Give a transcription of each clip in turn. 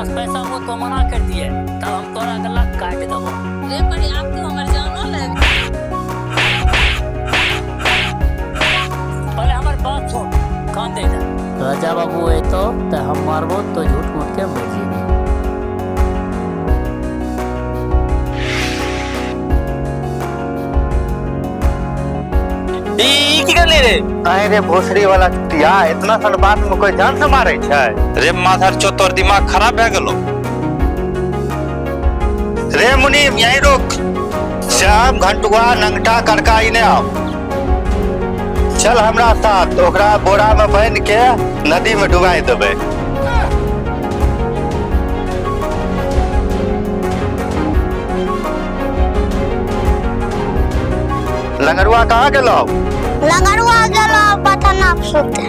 10 पैसा वो तो मना कर दिए तब हम तोरा गला काट देबो रे बड़ी आप तो हमर जानो ले पहले हमार बात सुन कान दे दे राजा बाबू है तो हम मारबो तो झूठ मूठ के मर जेबी की कर ले रे अरे भोसड़ी वाला टिया इतना सन बात में कोई जान से मारे छै रे माथार चो तोर दिमाग खराब भए गेलो रे मुनीम यहीं रुक श्याम घंटुआ नंगटा करका इने आओ चल हमरा साथ ओकरा बोरा में बांध के नदी में डुबाई देबै लंगरुआ कहाँ गेलो लंगरुआ गेलो पटना सुते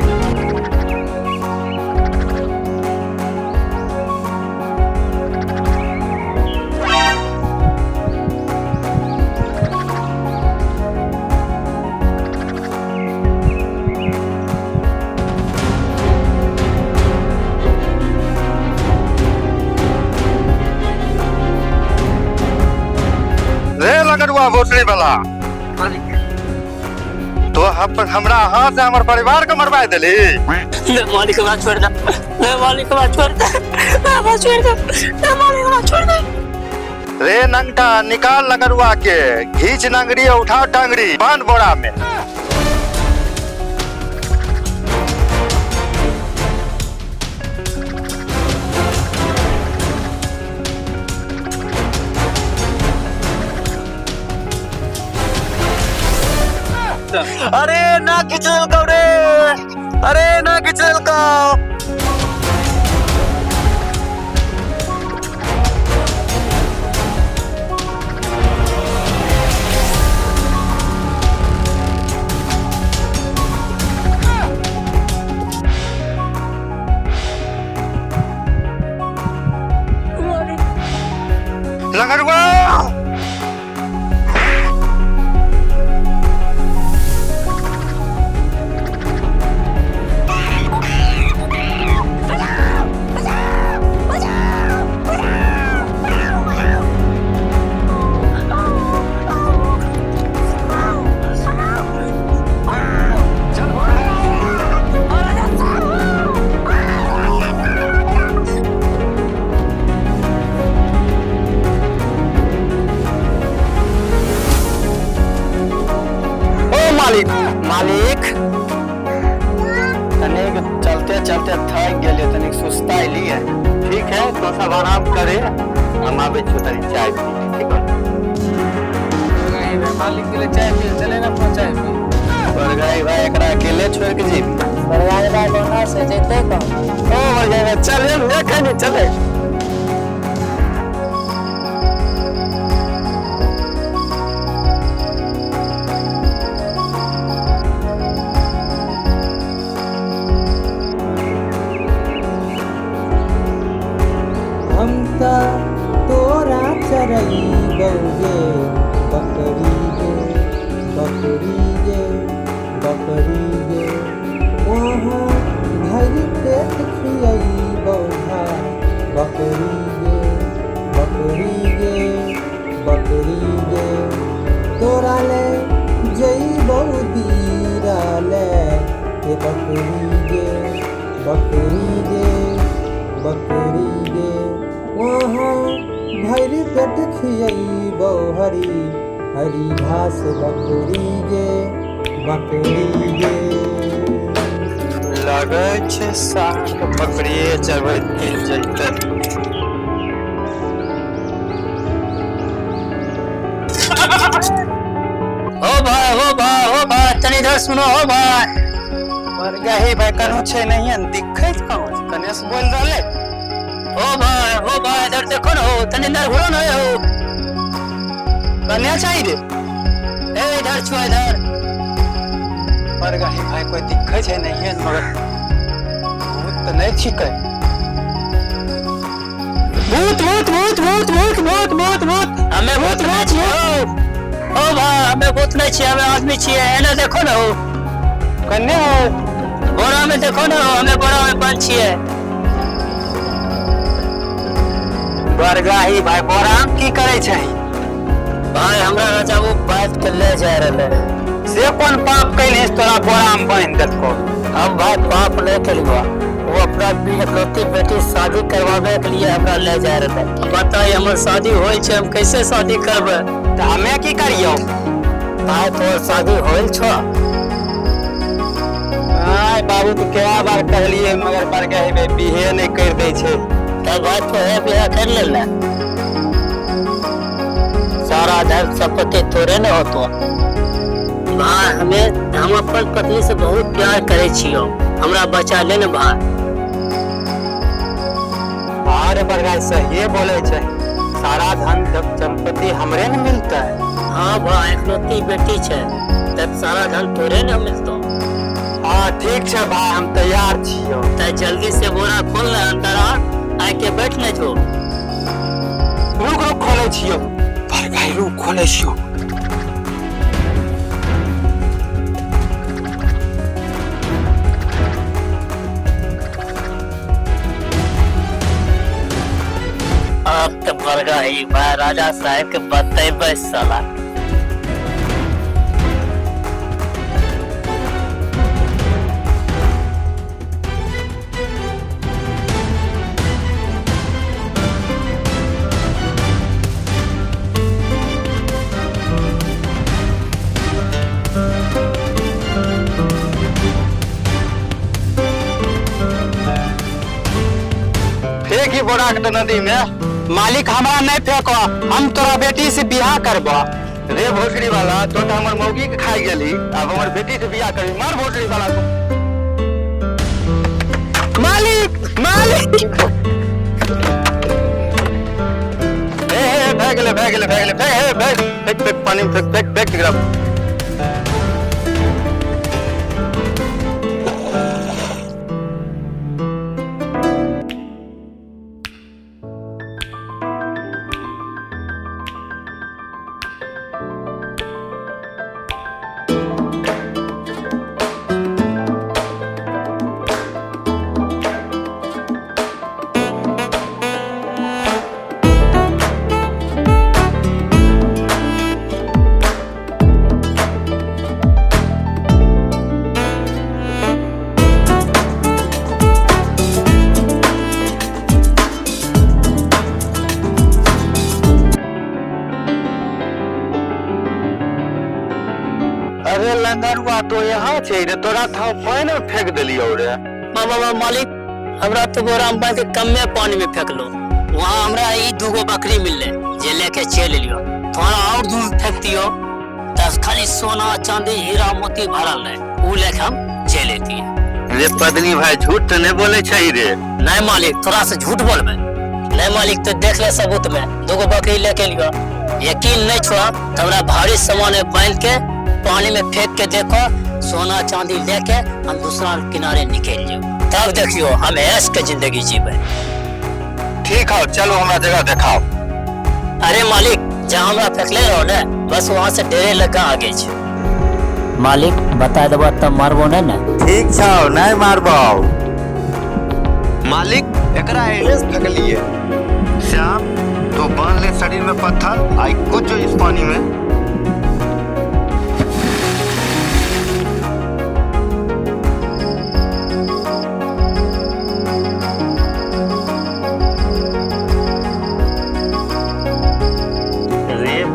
रे लंगरुआ भोसड़ी वाला तो हमरा हाथ से हमर परिवार को मरवा देली मालिक बात छोड़ दे मालिक बात छोड़ दे बात छोड़ दे मालिक बात छोड़ दे रे नंगटा निकाल लंगरुआ के घींच नंगरी उठा टंगरी बांध बोरा में अरे ना खिचल को रे अरे ना खिचल को लंगरुआ मालिक तनिक चलते चलते थक गेले तनिक सुस्ताई लिए ठीक है तो सब आराम करे हम आबे छु तनी चाय पी ठीक है मालिक के लिए चाय पी चले ना अपना चाय पी बरगाई भाई एकरा अकेले छोड़ के जी बरगाई भाई कोना से जेते को ओ बरगाई भाई चले देखे नहीं चले तोरा चरई गौगे बकरी गे वहाँ भरी पेट खियई बौधा बकरी गे तोरा ले जई बौदीरा ले बकरी गे वहाँ भरी पेट खियई हरी हरी घास बकरी गे लगे छे साग पकड़िए चढ़ते जैते हो भाई तनी इधर सुनो हो भाई मर गए भाई कनो छे नहीं दिखे कहाँ कनेस बोल रहे हो भाई इधर देखो ना हो तनी इधर घुरो ना हो कन्या चाहिए रे ए इधर छो इधर मर गए भाई कोई दिखे छे नहीं मगर भूत तो नहीं छिके भूत हमें भूत नहीं छिए ओ भाई हमें भूत नहीं छिए हमें आदमी छिए एने देखो ना हो कन्या हो बोरा में देखो ना हमें बोरा में बंद छिए बरगाही भाई बोराम की करे छै? भाई हमरा राजा वो बात के ले जा रहे से कौन पाप कैले तोरा बोराम बांध देलको? हम भाई पाप नहीं करियो, वो अपना इकलौती बेटी शादी करवावे के लिए हमरा ले जा रहे। बताइए हमर शादी होई छै, हम कैसे शादी करबे? त हमे की करियो? भाई तोर शादी होइल छो? आय बाबू तो क्या बार कहलिए मगर बरगाही में बिहे नहीं कर दे छै। तब भाई तो है बियाह कर ले, सारा धन संपत्ति तोरे न होतो। भाई हम अपन पत्नी से बहुत प्यार करे छियो, हमरा बचा ले न भाई। अरे बरगाही सही बोले छै, सारा धन संपत्ति हमरे न मिलता है। हाँ भाई इकलौती बेटी छै, तब सारा धन तोरे न मिलतो। हाँ ठीक छै भाई, हम तैयार छियो। त जल्दी से बोरा खोल ले, अंदर आ के बैठ ले जो। रुक खोले छियो बरगाही, रुक खोले छियो। अब तो बरगाही भाई राजा साहब के बतेबे साला। फेंक ही बोरा के नदी में। मालिक हमरा नहीं फेंको, हम तोरा बेटी से बियाह करबो। रे भोसड़ी वाला, तो हमर मौगी के खाई गेली, अब हमर बेटी से बियाह करबी। मार भोसड़ी वाला को। मालिक मालिक ए भाग ले फेंक पानी में फेंक गिरा। अरे लंगरुआ तो यहाँ छे रे, तोरा था पानी में फेंक दिलियो रे। बाबा मालिक हमरा तो बोरा में बांध के कमे पानी में फेंक लो, वहाँ हमरा ई दूगो बकरी मिलले जे लेके चल लियो। थोड़ा और दूर फेंक दियो, तब खाली सोना चांदी हीरा मोती भरल है, ऊ लेके हम चल लेती है। रे पत्नी भाई झूठ तो नहीं बोले छै रे? नहीं मालिक थोड़ा से झूठ बोलबे। नहीं मालिक तो देख ले सबूत में, दूगो बकरी लेके लियो। यकीन नहीं छुआ तो हमरा भारी सामान बांध के पानी में फेंक के देखो, सोना चांदी लेके हम दूसरा किनारे निकल जाओ, तब देखियो हम ऐश के जिंदगी जीवे। ठीक है चलो हमरा जगह दिखाओ। अरे मालिक जहाँ हमरा फेंकले रहो ने, बस वहाँ से डेरे लगा आगे छे। मालिक बता देबो तब मारबो नहीं ना? ठीक छौ, नहीं मारबो। मालिक एकरा एने से फेंकलिए। श्याम तो बांध ले शरीर में पत्थर, आई कुछ इस पानी में।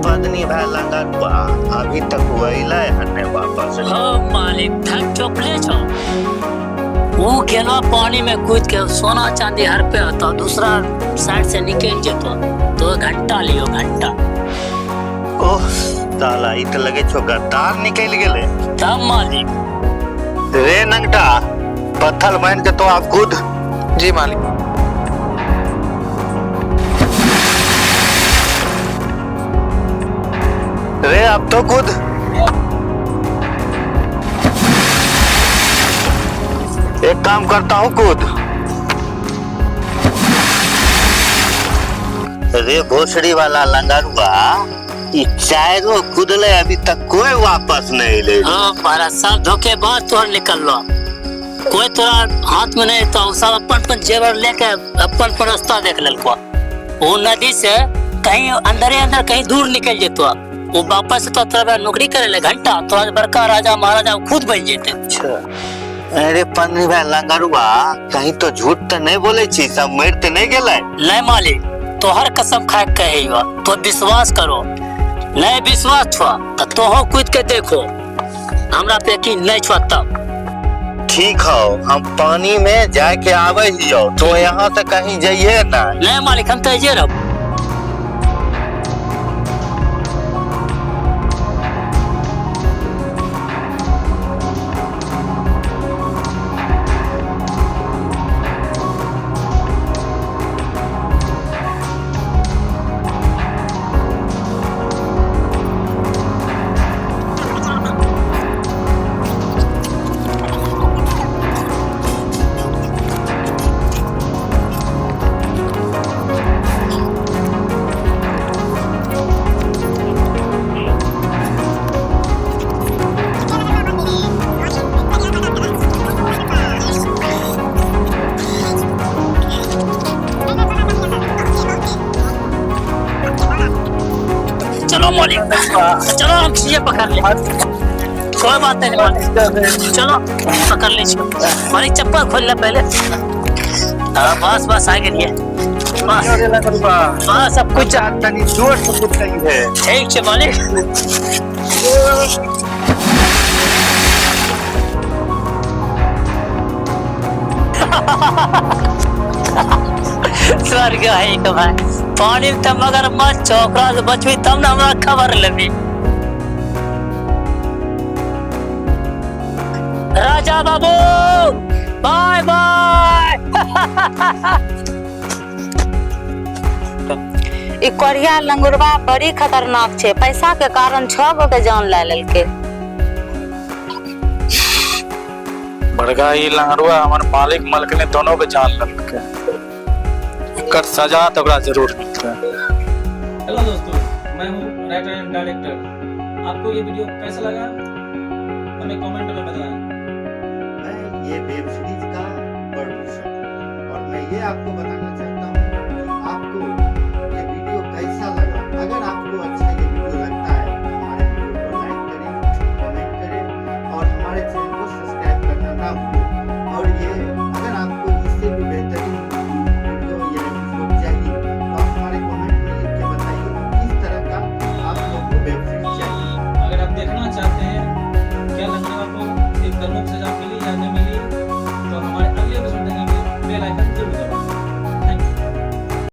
पत्नी भाई लंगरुआ अभी तक वहीला हने वापस। हाँ मालिक थक चोपले छो, वो गेला पानी में कूद के सोना चांदी हर पे होता, दूसरा साइड से निकल जेतो, तो घंटा लियो घंटा। ओह साला इत लगे छो गद्दार निकल गेले। तब मालिक रे नंगटा पत्थर बांध के तो आप कूद। जी मालिक। रे अब तो कूद। एक काम करता हूँ कूद। रे भोसड़ी वाला लंगरुआ, चारों कूदले अभी तक कोई वापस नहीं ले। हाँ बारह साल धोखेबाज तोहर निकल लो, कोई तोरा हाथ में नहीं तो सब अपन जेवर लेके अपन रास्ता देख ललको। वो नदी से कहीं अंदर कहीं दूर निकल जेतो। वो वापस तो तोरा नौकरी करे ले घंटा तो बड़का राजा महाराजा खुद बन जेते। अच्छा अरे पन्नी भाई लंगरुआ कहीं तो झूठ तो नहीं बोले छी, सब मर तो नहीं गेले? नहीं मालिक तोहर कसम खा के कहियो तो विश्वास करो। नहीं विश्वास छुआ तो तोहो कूद के देखो, हमरा पे यकीन नहीं छुआ तब। ठीक हो हम पानी में जाके आवे हियो तो यहाँ से कहीं जाइए ना। नहीं मालिक हम तो ये रहो। चलो मालिक चलो हम ये पकड़ ले, कोई बात नहीं मालिक, चलो पकड़ ले मालिक। चप्पल खोल ले पहले। बस बस आ गई है बस सब कुछ तनी जोर से कुछ नहीं है। ठीक है मालिक। स्वर्ग है तो भाई पानी में तब मगर मत चौकरा से बचवी तब ना हमरा खबर लेबी। Raja Babu bye bye. ई कोरिया लंगुरबा बड़ी खतरनाक छे, पैसा के कारण 6 गो के जान ले लेलके। बड़का ही लंगड़ुआ हमारे मालिक मलक ने दोनों के जान लेलके, कर सजा तो ओकरा जरूर मिलता है। हेलो दोस्तों, मैं हूँ राइटर एंड डायरेक्टर। आपको ये वीडियो कैसा लगा हमें कमेंट में बताएं। मैं ये वेब सीरीज का प्रोड्यूसर और मैं ये आपको बताना चाहता हूँ